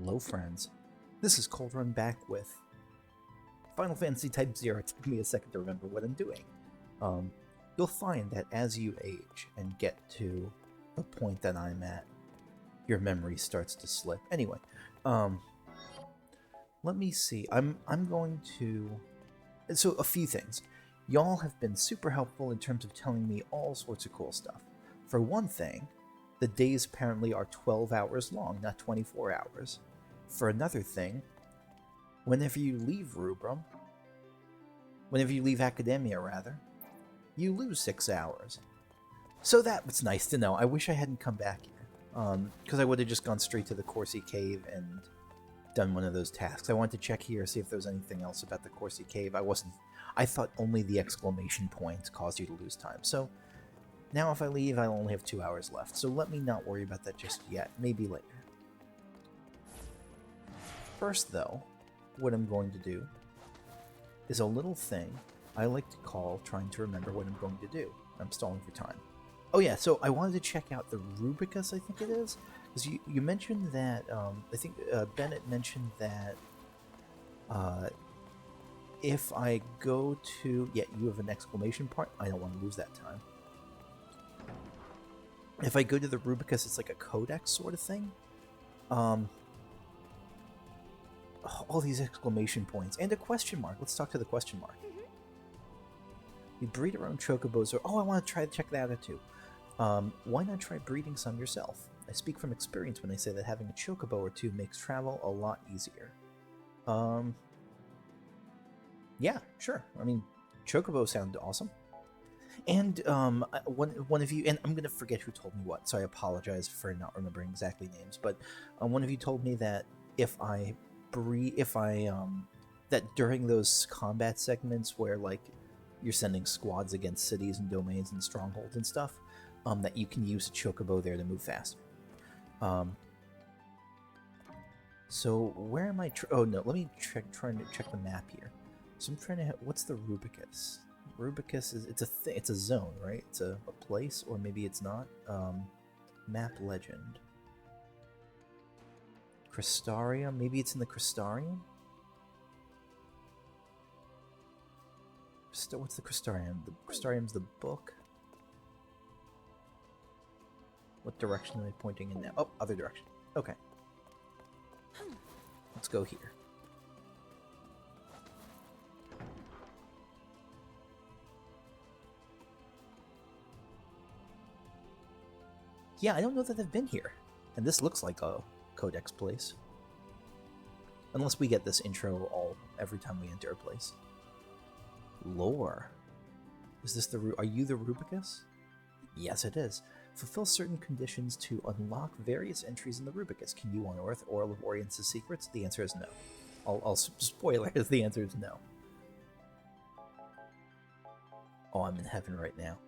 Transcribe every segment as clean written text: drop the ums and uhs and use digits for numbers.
Hello friends, this is Cauldron back with Final Fantasy Type-0. It took me a second to remember what I'm doing. You'll find that as you age and get to the point that I'm at, your memory starts to slip. Anyway, let me see. I'm going to... So, a few things. Y'all have been super helpful in terms of telling me all sorts of cool stuff. For one thing, the days apparently are 12 hours long, not 24 hours. For another thing, whenever you leave Akademia rather, you lose 6 hours. So that was nice to know. I wish I hadn't come back here, because I would have just gone straight to the Corsi Cave and done one of those tasks. I wanted to check here, see if there was anything else about the Corsi Cave. I thought only the exclamation point caused you to lose time. So now if I leave, I'll only have 2 hours left. So let me not worry about that just yet. Maybe later. First, though, what I'm going to do is a little thing I like to call trying to remember what I'm going to do. I'm stalling for time. Oh yeah, so I wanted to check out the Rubicus, I think it is. Because you mentioned that, I think Bennett mentioned that if I go to... Yeah, you have an exclamation point. I don't want to lose that time. If I go to the Rubicus, it's like a codex sort of thing. All these exclamation points and a question mark. Let's talk to the question mark. We breed our own chocobos. I want to check that out too. Why not try breeding some yourself? I speak from experience when I say that having a chocobo or two makes travel a lot easier. Yeah, sure. I mean, chocobos sound awesome. And one of you, and I'm gonna forget who told me what, so I apologize for not remembering exactly names. But one of you told me that that during those combat segments where like you're sending squads against cities and domains and strongholds and stuff, that you can use a chocobo there to move faster. So where am I? Oh no, let me trying to check the map here. So I'm trying to. What's the Rubicus? Rubicus is it's a zone, right? It's a place, or maybe it's not. Map legend. Crystarium? Maybe it's in the Crystarium? What's the Crystarium? The Crystarium's the book. What direction am I pointing in now? Oh, other direction. Okay. Let's go here. Yeah, I don't know that I've been here. And this looks like a codex place. Unless we get this intro every time we enter a place. Lore. Is this are you the Rubicus? Yes, it is. Fulfill certain conditions to unlock various entries in the Rubicus. Can you unearth Oral of Orience's secrets? The answer is no. I'll spoiler, the answer is no. Oh, I'm in heaven right now.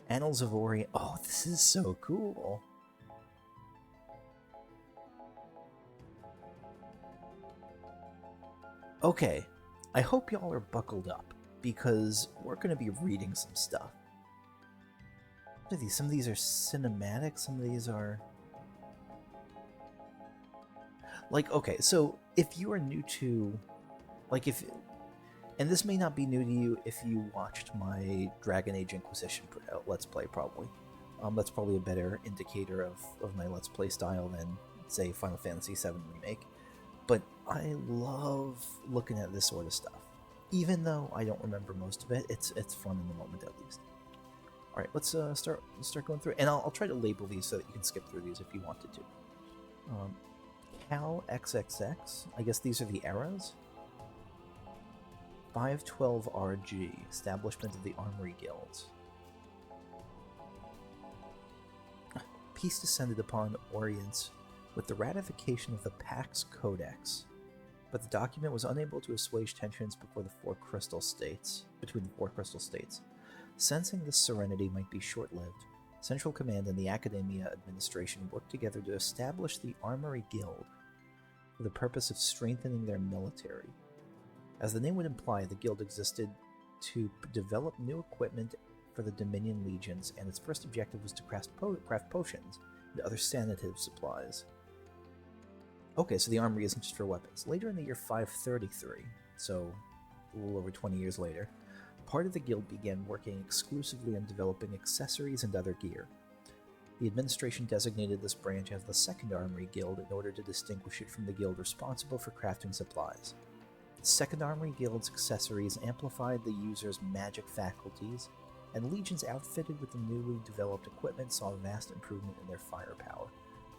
Annals of Orient. Oh, this is so cool. Okay, I hope y'all are buckled up, because we're going to be reading some stuff. What are these? Some of these are cinematic, some of these are... Like, okay, so if you are new to... Like, if... And this may not be new to you if you watched my Dragon Age Inquisition Let's Play, probably. That's probably a better indicator of my Let's Play style than, say, Final Fantasy VII Remake. But I love looking at this sort of stuff. Even though I don't remember most of it, it's fun in the moment at least. Alright, let's start going through it. And I'll try to label these so that you can skip through these if you wanted to. Cal XXX, I guess these are the eras. 512 RG, establishment of the Armory Guild. Peace descended upon Orience with the ratification of the Pax Codex, but the document was unable to assuage tensions between the four crystal states. Sensing this serenity might be short-lived, Central Command and the Akademia administration worked together to establish the Armory Guild for the purpose of strengthening their military. As the name would imply, the guild existed to develop new equipment for the Dominion legions, and its first objective was to craft potions and other sanative supplies. Okay, so the armory isn't just for weapons. Later in the year 533, so a little over 20 years later, part of the guild began working exclusively on developing accessories and other gear. The administration designated this branch as the Second Armory Guild in order to distinguish it from the guild responsible for crafting supplies. The Second Armory Guild's accessories amplified the user's magic faculties, and legions outfitted with the newly developed equipment saw a vast improvement in their firepower.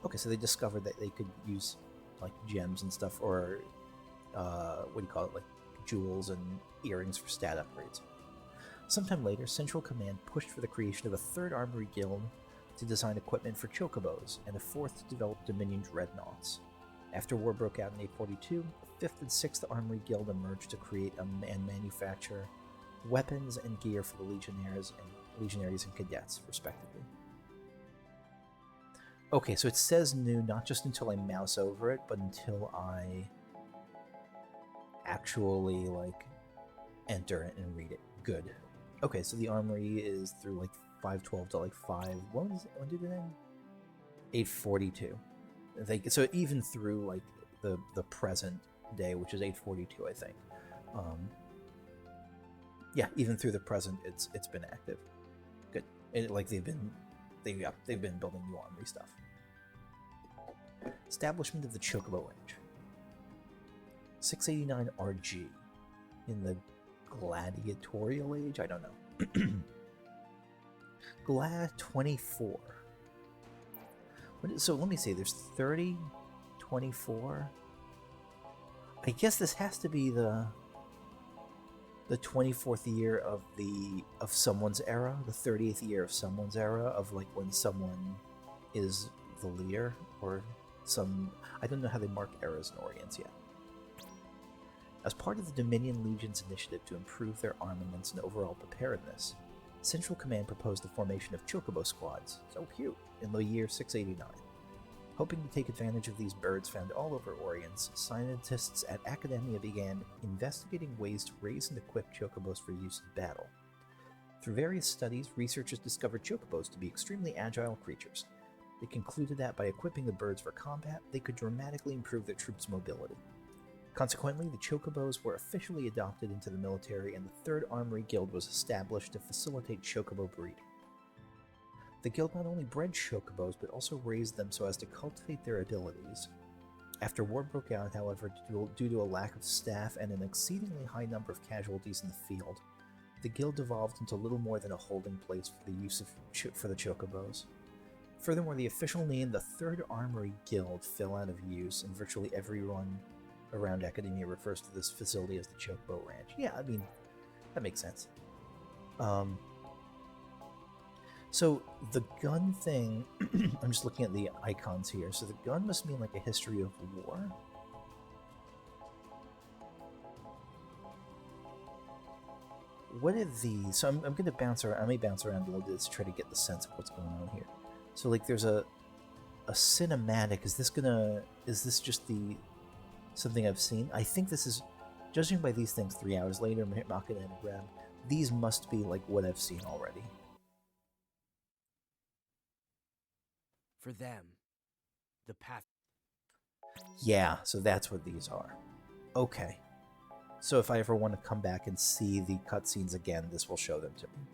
Okay, so they discovered that they could use like gems and stuff, or like jewels and earrings for stat upgrades. Sometime later, Central Command pushed for the creation of a third Armory Guild to design equipment for chocobos, and a fourth to develop Dominion dreadnoughts. After war broke out in 842, the 5th and 6th Armory Guild emerged to create and manufacture weapons and gear for the legionaries and cadets, respectively. Okay, so it says new not just until I mouse over it, but until I actually enter it and read it. Good. Okay, so the armory is through 512 to 5. When did it end? 842. So even through the present day, which is 842, I think. Yeah, even through the present, it's been active. Good. They've been building new armory stuff. Establishment of the chocobo range. 689 RG in the gladiatorial age. I don't know. Glad 24. So let me see. There's 30, 24. I guess this has to be the 24th year of someone's era, the 30th year of someone's era, of when someone is the leader, or some. I don't know how they mark eras in Orients yet. As part of the Dominion Legion's initiative to improve their armaments and overall preparedness, Central Command proposed the formation of chocobo squads, so cute, in the year 689. Hoping to take advantage of these birds found all over Orients, scientists at Akademia began investigating ways to raise and equip chocobos for use in battle. Through various studies, researchers discovered chocobos to be extremely agile creatures. They concluded that by equipping the birds for combat, they could dramatically improve their troops' mobility. Consequently, the chocobos were officially adopted into the military, and the Third Armory Guild was established to facilitate chocobo breeding. The guild not only bred chocobos, but also raised them so as to cultivate their abilities. After war broke out, however, due to a lack of staff and an exceedingly high number of casualties in the field, the guild devolved into little more than a holding place for the use for the chocobos. Furthermore, the official name, the Third Armory Guild, fell out of use, and virtually everyone around Akademia refers to this facility as the Chocobo Ranch. Yeah, I mean, that makes sense. So the gun thing, I'm just looking at the icons here. So the gun must mean a history of war. What are these? So I'm going to bounce around. I may bounce around a little bit to try to get the sense of what's going on here. So there's a cinematic. Is this just something I've seen? I think this is, judging by these things 3 hours later, Machina and Grab, these must be what I've seen already. For them, the path. Yeah, so that's what these are. Okay. So if I ever want to come back and see the cutscenes again, this will show them to me.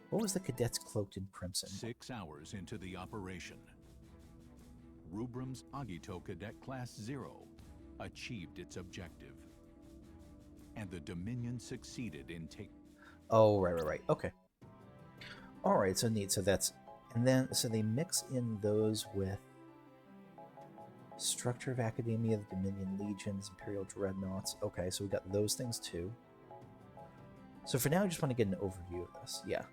What was the cadets cloaked in crimson? 6 hours into the operation, Rubrum's Agito Cadet Class 0 achieved its objective, and the Dominion succeeded in taking... Oh, right. Okay. Alright, so neat. So that's... And then, so they mix in those with Structure of Academia, the Dominion Legions, Imperial Dreadnoughts. Okay, so we got those things too. So for now, I just want to get an overview of this. Yeah.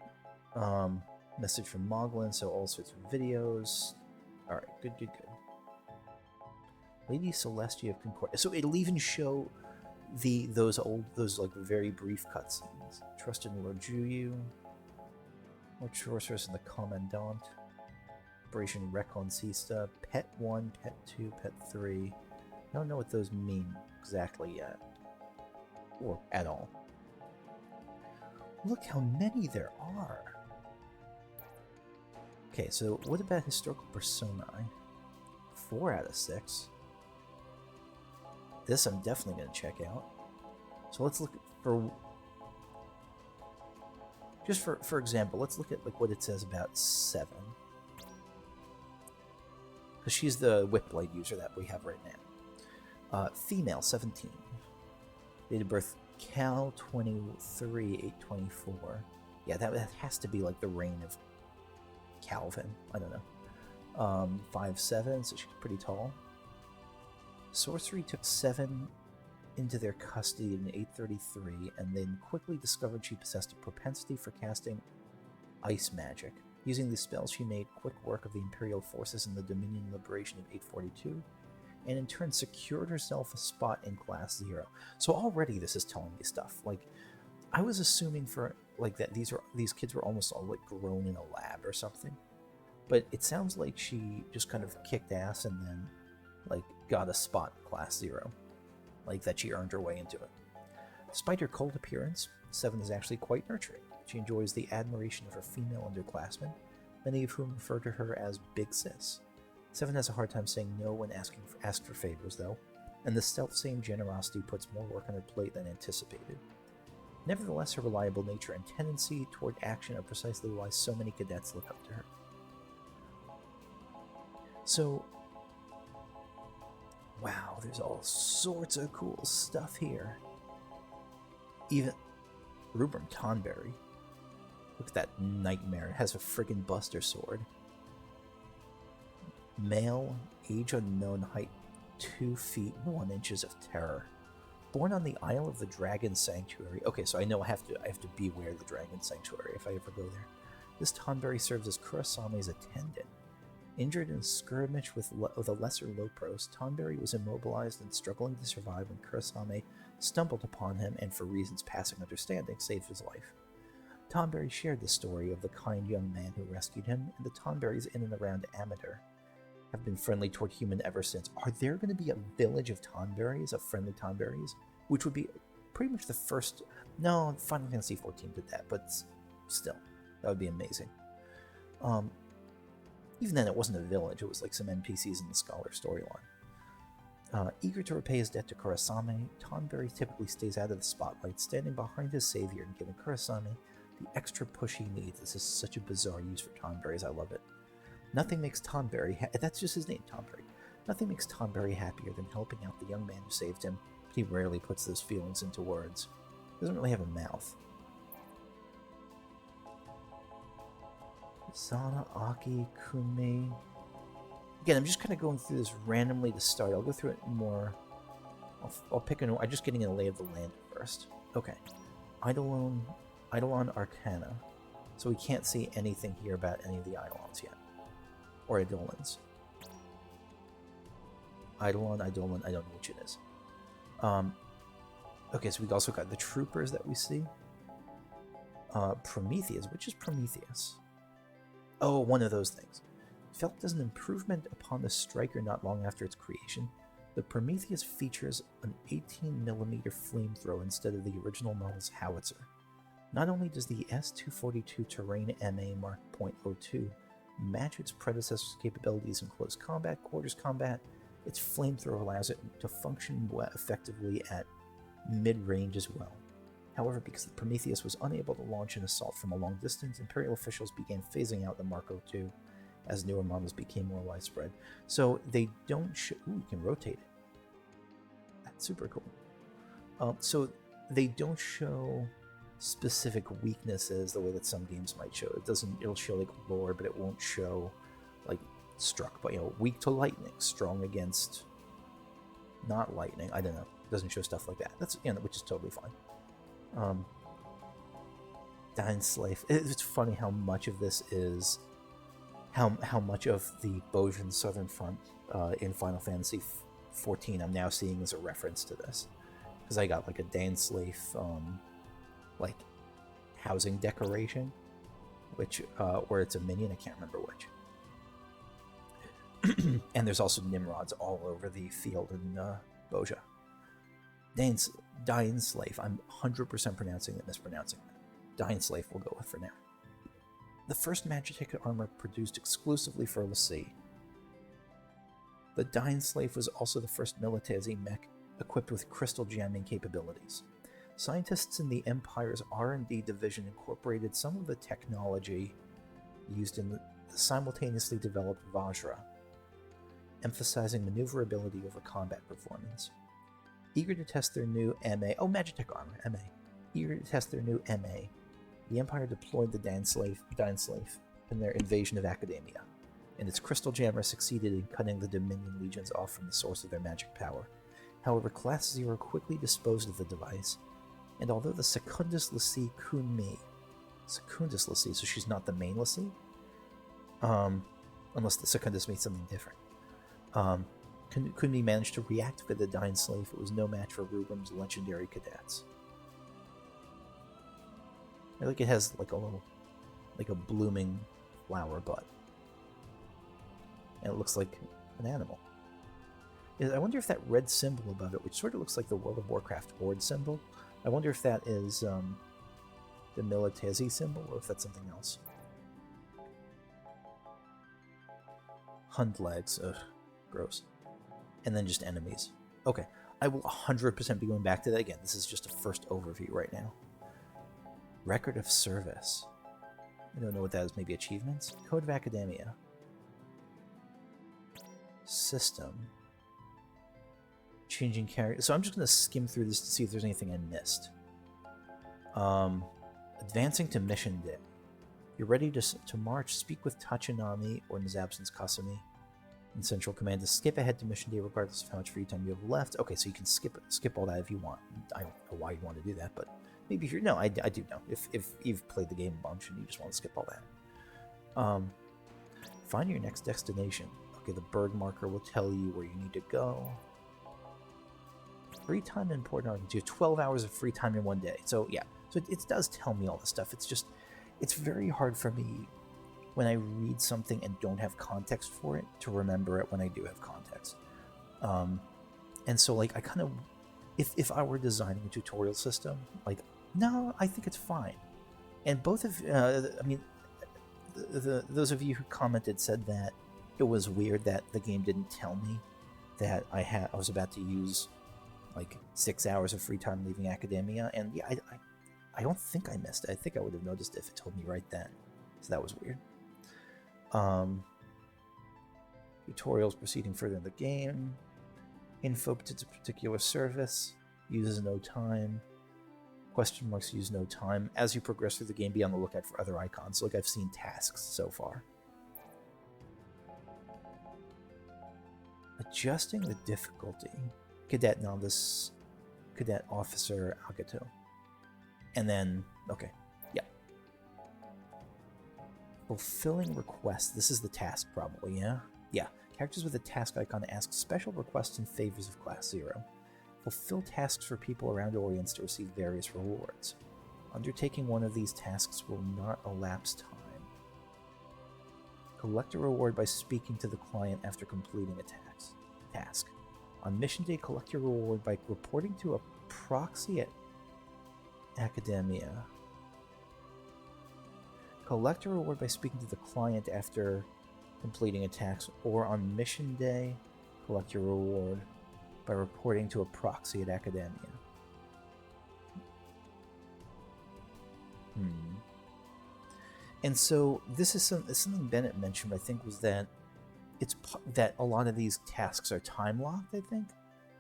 Message from Moglin, so all sorts of videos. Alright, good. Lady Celestia of Concord. So it'll even show those very brief cutscenes. Trust in Lord Juyu. Lord Sorceress and the Commandant. Operation Reconcista. Pet 1, Pet 2, Pet 3. I don't know what those mean exactly yet. Or at all. Look how many there are. Okay, so what about historical personae? 4 out of 6. This I'm definitely going to check out. So let's look for... Just for example, let's look at like what it says about 7. Because she's the Whipblade user that we have right now. Female, 17. Date of birth, Cal 23, 824. Yeah, that has to be like the reign of Calvin. I don't know. 5'7", so she's pretty tall. Sorcery took 7 into their custody in 833, and then quickly discovered she possessed a propensity for casting ice magic. Using these spells, she made quick work of the Imperial forces in the Dominion Liberation of 842, and in turn secured herself a spot in Class 0. So already this is telling me stuff. Like, I was assuming for like that these kids were almost all like grown in a lab or something, but it sounds like she just kind of kicked ass and then like got a spot in Class 0. Like that she earned her way into it. Despite her cold appearance, 7 is actually quite nurturing. She enjoys the admiration of her female underclassmen, many of whom refer to her as Big Sis. 7 has a hard time saying no when asked for favors, though, and the self-same generosity puts more work on her plate than anticipated. Nevertheless, her reliable nature and tendency toward action are precisely why so many cadets look up to her. So, wow, there's all sorts of cool stuff here. Even Rubrum Tonberry. Look at that nightmare. It has a friggin' buster sword. Male, age unknown, height 2 feet 1 inches of terror. Born on the Isle of the Dragon Sanctuary. Okay, so I know I have to beware the Dragon Sanctuary if I ever go there. This Tonberry serves as Kurasame's attendant. Injured in a skirmish with a lesser Lopros, Tonberry was immobilized and struggling to survive when Kurasame stumbled upon him and, for reasons passing understanding, saved his life. Tonberry shared the story of the kind young man who rescued him, and the Tonberries in and around Amateur have been friendly toward human ever since. Are there going to be a village of Tonberries, of friendly Tonberries? Which would be pretty much the first... No, Final Fantasy XIV did that, but still, that would be amazing. Even then, it wasn't a village, it was like some NPCs in the Scholar storyline. Eager to repay his debt to Kurasame, Tonberry typically stays out of the spotlight, standing behind his savior and giving Kurasame the extra push he needs. This is such a bizarre use for Tonberries, I love it. Nothing makes Tonberry, that's just his name, Tonberry. Nothing makes Tonberry happier than helping out the young man who saved him, but he rarely puts those feelings into words. He doesn't really have a mouth. Sana, Aki, Kunmi. Again, I'm just kind of going through this randomly to start. I'll go through it more. I'll pick an... I'm just getting a lay of the land first. Okay. Eidolon Arcana. So we can't see anything here about any of the Eidolons yet. Or Eidolons. Eidolon, I don't know which it is. Okay, so we also got the troopers that we see. Prometheus. Which is Prometheus? Oh, one of those things. Felt as an improvement upon the Striker not long after its creation, the Prometheus features an 18mm flamethrower instead of the original model's howitzer. Not only does the S-242 Terrain MA Mark .02 match its predecessor's capabilities in close combat, quarters combat, its flamethrower allows it to function effectively at mid-range as well. However, because the Prometheus was unable to launch an assault from a long distance, Imperial officials began phasing out the Mark II as newer models became more widespread. So they don't show... Ooh, you can rotate it. That's super cool. So they don't show specific weaknesses the way that some games might show. It'll show like lore, but it won't show like struck by, weak to lightning, strong against not lightning. I don't know. It doesn't show stuff like that. That's, which is totally fine. Dying Slave. It's funny how much of this is how much of the Bojin Southern Front in Final Fantasy XIV I'm now seeing as a reference to this, because I got like a Dan Slave like housing decoration, which or it's a minion, I can't remember which. And there's also Nimrods all over the field in Boja. Dying Slave. I'm 100% pronouncing it, mispronouncing it. Dying Slave we'll go with for now. The first Magitek armor produced exclusively for LaCie. The Dying Slave was also the first Militesi mech equipped with crystal jamming capabilities. Scientists in the Empire's R&D division incorporated some of the technology used in the simultaneously developed Vajra, emphasizing maneuverability over combat performance. Eager to test their new Magitech armor, MA. Eager to test their new MA, the Empire deployed the Dainsleif in their invasion of Akademia, and its crystal jammer succeeded in cutting the Dominion legions off from the source of their magic power. However, Class 0 quickly disposed of the device, and although the Secundus Lassie Kunmi, so she's not the main Lassie, unless the Secundus means something different, Kunmi managed to reactivate the Dainsleif, it was no match for Rubim's legendary cadets. I think it has like a blooming flower butt. And it looks like an animal. I wonder if that red symbol above it, which sort of looks like the World of Warcraft Horde symbol, I wonder if that is the Militesi symbol, or if that's something else. Hunt legs, ugh, gross. And then just enemies. Okay, I will 100% be going back to that again. This is just a first overview right now. Record of service. I don't know what that is. Maybe achievements? Code of Akademia. System. Changing character. So I'm just going to skim through this to see if there's anything I missed. Advancing to mission day. You're ready to march. Speak with Tachinami or in his absence Kasumi in Central Command to skip ahead to mission day regardless of how much free time you have left. Okay, so you can skip all that if you want. I don't know why you want to do that, but maybe if you're... No, I do know. If you've played the game a bunch and you just want to skip all that. Find your next destination. Okay, the bird marker will tell you where you need to go. Free time and important arguments. You have 12 hours of free time in one day. So, yeah. So it does tell me all this stuff. It's just... It's very hard for me when I read something and don't have context for it to remember it when I do have context. And so, like, I kind of... If I were designing a tutorial system, like, no, I think it's fine. And both of... I mean, those of you who commented said that it was weird that the game didn't tell me that I was about to use, like, 6 hours of free time leaving Akademia. And, yeah, I don't think I missed it. I think I would have noticed it if it told me right then. So that was weird. Tutorials proceeding further in the game. Info to particular service. Uses no time. Question marks use no time. As you progress through the game, be on the lookout for other icons. Like I've seen tasks so far. Adjusting the difficulty. Cadet Novice. Cadet Officer Agato. And then, okay, yeah. Fulfilling requests. This is the task, probably, yeah? Yeah. Characters with a task icon ask special requests and favors of Class 0. Fulfill tasks for people around Orients to receive various rewards. Undertaking one of these tasks will not elapse time. Collect a reward by speaking to the client after completing a task. On mission day, collect your reward by reporting to a proxy at Akademia. Collect a reward by speaking to the client after completing a task, or on mission day, collect your reward by reporting to a proxy at Akademia. And so this is something Bennett mentioned, I think, was that that a lot of these tasks are time locked, I think.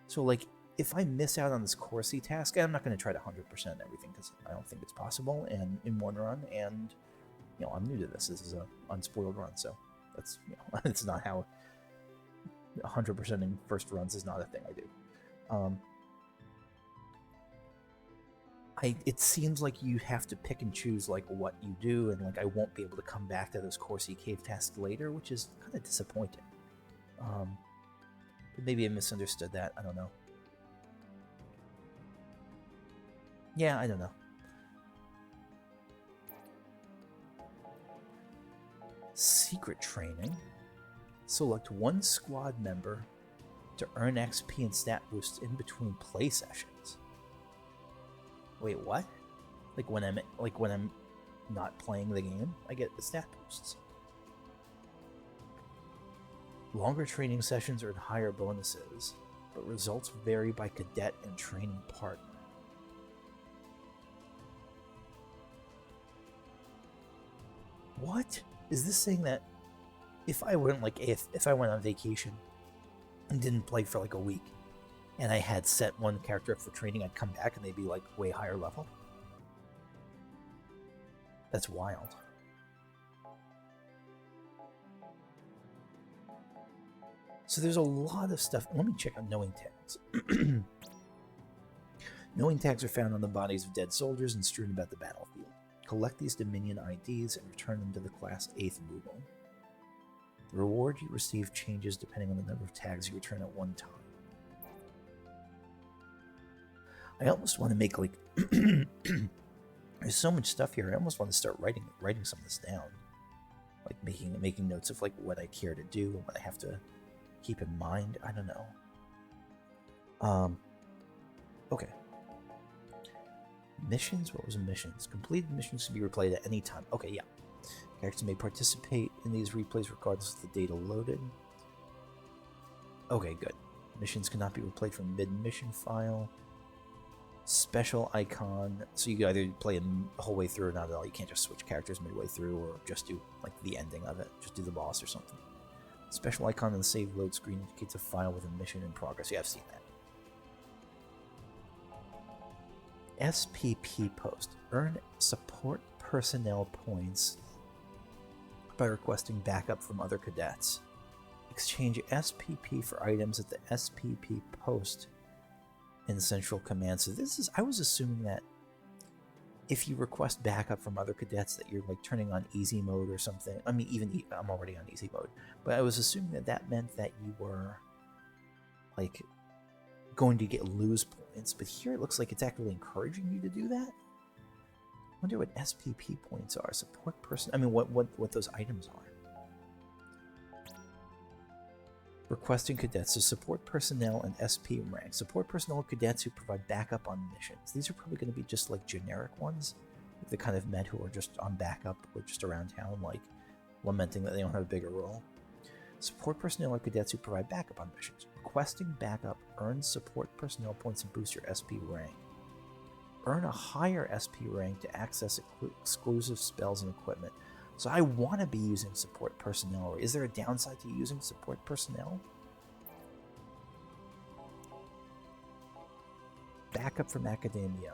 So, like, if I miss out on this Corsi task, I'm not going to try to 100% everything because I don't think it's possible and in one run. And, you know, I'm new to this. This is a unspoiled run, so that's, you know, it's not how 100% in first runs is not a thing I do. It seems like you have to pick and choose like what you do, and like I won't be able to come back to those Corsi Cave tasks later, which is kind of disappointing. But maybe I misunderstood that. I don't know. Yeah, I don't know. Secret training. Select one squad member to earn XP and stat boosts in between play sessions. Wait, what? Like when I'm not playing the game, I get the stat boosts. Longer training sessions earn higher bonuses. but results vary by cadet and training partner. What? Is this saying that if I went if I went on vacation and didn't play for like a week, and I had set one character up for training, I'd come back and they'd be like way higher level? That's wild. So there's a lot of stuff. Let me check out knowing tags. Knowing tags are found on the bodies of dead soldiers and strewn about the battlefield. Collect these Dominion IDs and return them to the class 8th Moogle. The reward you receive changes depending on the number of tags you return at one time. I almost want to make like there's so much stuff here. I almost want to start writing some of this down, like making notes of like what I care to do and what I have to keep in mind. I don't know. Okay. Missions? What was missions? Completed missions can be replayed at any time. Okay, yeah. Characters may participate in these replays regardless of the data loaded. Okay, good. Missions cannot be replayed from mid-mission file. Special icon. So you can either play the whole way through or not at all. You can't just switch characters midway through or just do like the ending of it. Just do the boss or something. Special icon on the save load screen indicates a file with a mission in progress. Yeah, I've seen that. SPP post. Earn support personnel points by requesting backup from other cadets. Exchange SPP for items at the SPP post in Central Command. So this is, I was assuming that if you request backup from other cadets that you're like turning on easy mode or something. I mean, even I'm already on easy mode, but I was assuming that that meant that you were like going to lose points. But here it looks like it's actually encouraging you to do that. I wonder what SPP points are. Support person. I mean, what those items are. Requesting cadets to support personnel and SP rank. Support personnel and cadets who provide backup on missions. These are probably going to be just like generic ones. The kind of med who are just on backup or just around town, like lamenting that they don't have a bigger role. Support personnel or cadets who provide backup on missions. Requesting backup earns support personnel points and boosts your SP rank. Earn a higher SP rank to access exclusive spells and equipment. So I want to be using support personnel. Or is there a downside to using support personnel? Backup from Akademia.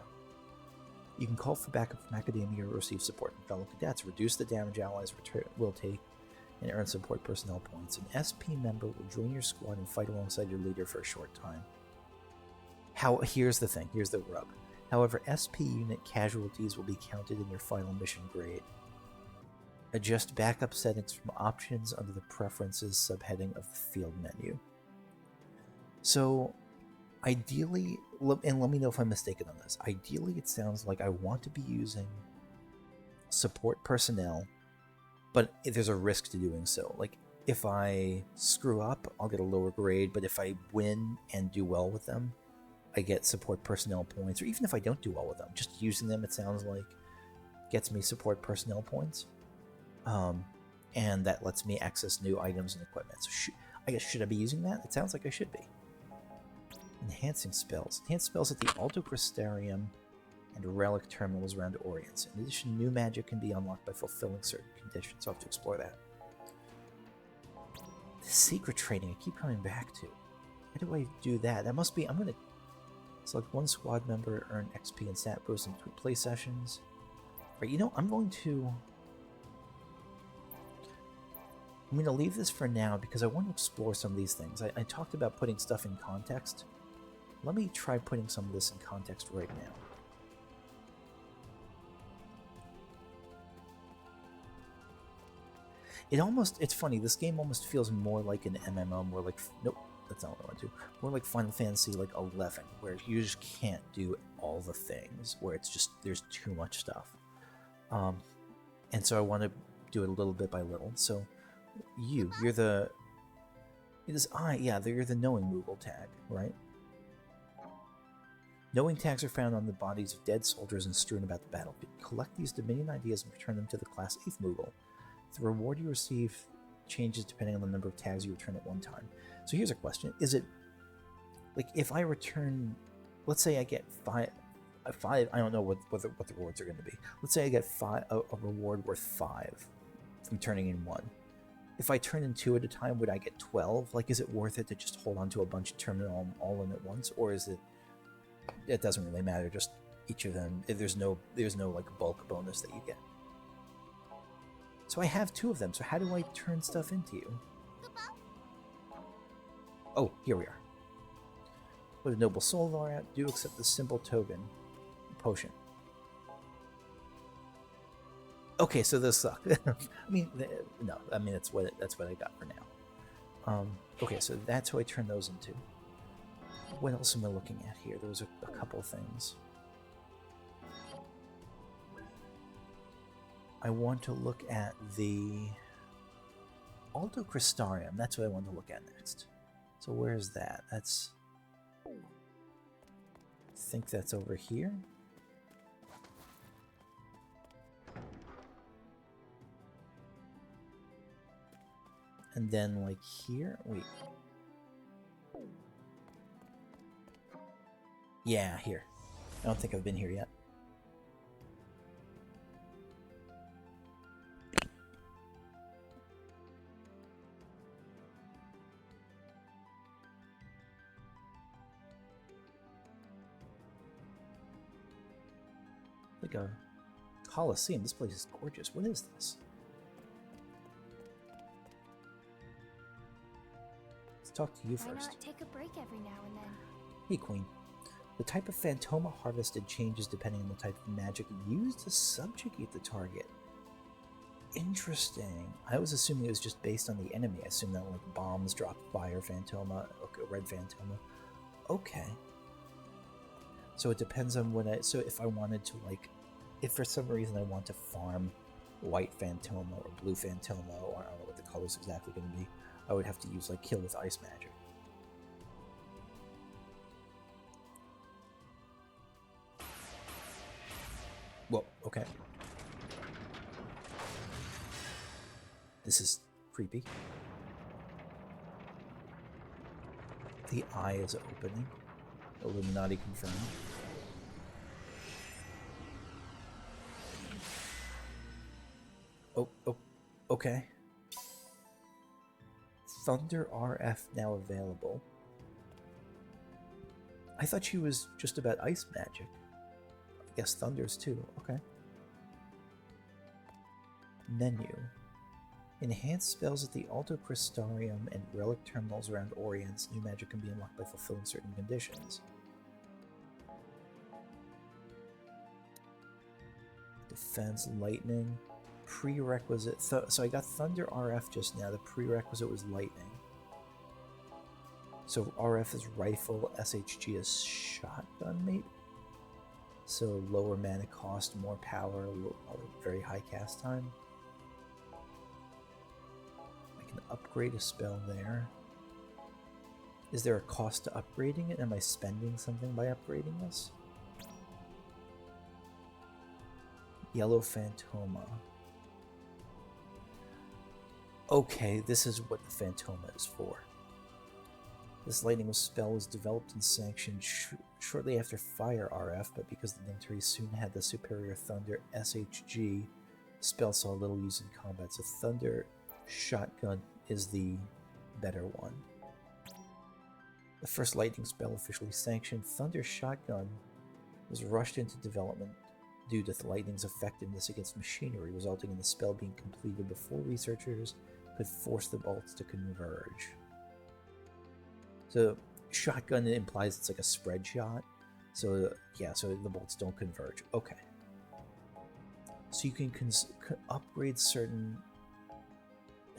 You can call for backup from Akademia or receive support from fellow cadets. Reduce the damage allies will take and earn support personnel points. An SP member will join your squad and fight alongside your leader for a short time. Here's the thing. Here's the rub. However, SP unit casualties will be counted in your final mission grade. Adjust backup settings from options under the preferences subheading of the field menu. So, ideally, and let me know if I'm mistaken on this, ideally it sounds like I want to be using support personnel, but there's a risk to doing so. Like, if I screw up, I'll get a lower grade, but if I win and do well with them, I get support personnel points, or even if I don't do well with them, just using them, it sounds like, gets me support personnel points. And that lets me access new items and equipment. So I guess, should I be using that? It sounds like I should be. Enhancing spells. Enhance spells at the Alto Crystarium and Relic terminals around Orient. In addition, new magic can be unlocked by fulfilling certain conditions. So I'll have to explore that. The secret training I keep coming back to. How do I do that? That must be... I'm going to select one squad member, earn XP and stat boost in play sessions. Right, you know, I'm going to leave this for now because I want to explore some of these things. I talked about putting stuff in context. Let me try putting some of this in context right now. It's funny, this game almost feels more like an MMO, more like, nope, that's not what I want to do. More like Final Fantasy like 11, where you just can't do all the things, where it's just, there's too much stuff. And so I want to do it a little bit by little. So you're the Knowingmoogle tag, right? Knowing tags are found on the bodies of dead soldiers and strewn about the battlefield. Collect these Dominion ideas and return them to the Class 8th Moogle. The reward you receive changes depending on the number of tags you return at one time. So here's a question. Is it Like, if I return, let's say I get five. I don't know what the rewards are going to be. Let's say I get a reward worth 5 from turning in 1. If I turn in 2 at a time, would I get 12? Like, is it worth it to just hold on to a bunch and turn it all in at once, or is it? It doesn't really matter. Just each of them. There's no like bulk bonus that you get. So I have 2 of them. So how do I turn stuff into you? Oh, here we are. With a noble soul are do accept the simple token potion. Okay, so those suck. I mean, no. I mean, that's what I got for now. Okay, so that's who I turn those into. What else am I looking at here? There was a couple things. I want to look at the Alto Crystarium. That's what I want to look at next. So where's that? That's... I think that's over here. And then, like, here? Wait. Yeah, here. I don't think I've been here yet. Like a Coliseum. This place is gorgeous. What is this? Let's talk to you first. Why not take a break every now and then? Hey, Queen. The type of Phantoma harvested changes depending on the type of magic used to subjugate the target. Interesting. I was assuming it was just based on the enemy. I assumed that like bombs drop fire Phantoma, okay, red Phantoma. Okay. So it depends on what so if I wanted to, like, if for some reason I want to farm white Phantoma or blue Phantoma, or I don't know what the color's exactly going to be, I would have to use like kill with ice magic. Whoa, okay. This is creepy. The eye is opening. Illuminati confirmed. Oh, okay. Thunder RF now available. I thought she was just about ice magic. I guess Thunder's too. Okay. Menu. Enhance spells at the Alto Crystarium and relic terminals around Orients. New magic can be unlocked by fulfilling certain conditions. Defense, lightning. Prerequisite. So I got Thunder RF just now. The prerequisite was lightning. So RF is rifle, SHG is shotgun, maybe? So lower mana cost, more power, very high cast time. I can upgrade a spell there. Is there a cost to upgrading it? Am I spending something by upgrading this? Yellow Phantoma. Okay, this is what the Phantoma is for. This lightning spell was developed and sanctioned shortly after Fire RF, but because the Nintari soon had the superior Thunder SHG, the spell saw little use in combat, so Thunder Shotgun is the better one. The first lightning spell officially sanctioned, Thunder Shotgun, was rushed into development due to the lightning's effectiveness against machinery, resulting in the spell being completed before researchers could force the bolts to converge. So shotgun implies it's like a spread shot. So yeah, so the bolts don't converge. Okay. So you can upgrade certain...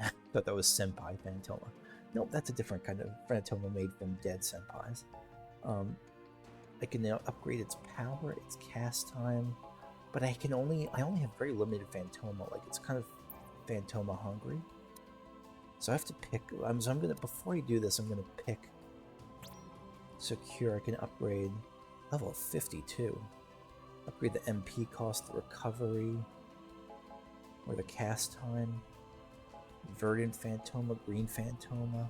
I thought that was Senpai Phantoma. Nope, that's a different kind of Phantoma made from dead Senpais. I can now upgrade its power, its cast time, but I only have very limited Phantoma. Like, it's kind of Phantoma hungry. So I have to pick. So I'm gonna, before I do this, I'm gonna pick secure. I can upgrade level 52. Upgrade the MP cost, the recovery, or the cast time. Verdant Phantoma, Green Phantoma.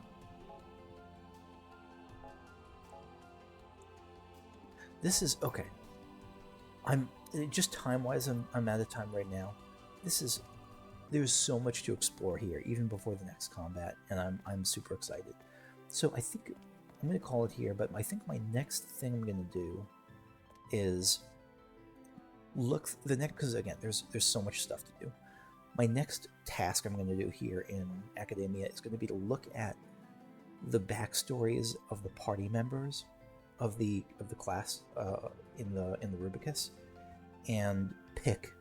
This is okay. I'm just time-wise. I'm out of time right now. There's so much to explore here, even before the next combat, and I'm super excited. So I think I'm gonna call it here. But I think my next thing I'm gonna do is because again, there's so much stuff to do. My next task I'm going to do here in Akademia is going to be to look at the backstories of the party members of the class in the Rubicus, and pick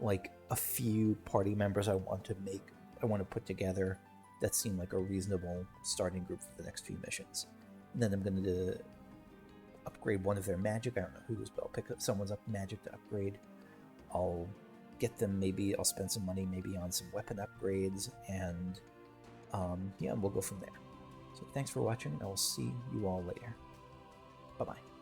like a few party members I want to put together that seem like a reasonable starting group for the next few missions. And then I'm going to upgrade one of their magic. I don't know whose, but I'll pick up someone's magic to upgrade. I'll get them, maybe I'll spend some money maybe on some weapon upgrades, and yeah, we'll go from there. So thanks for watching, and I will see you all later. Bye-bye.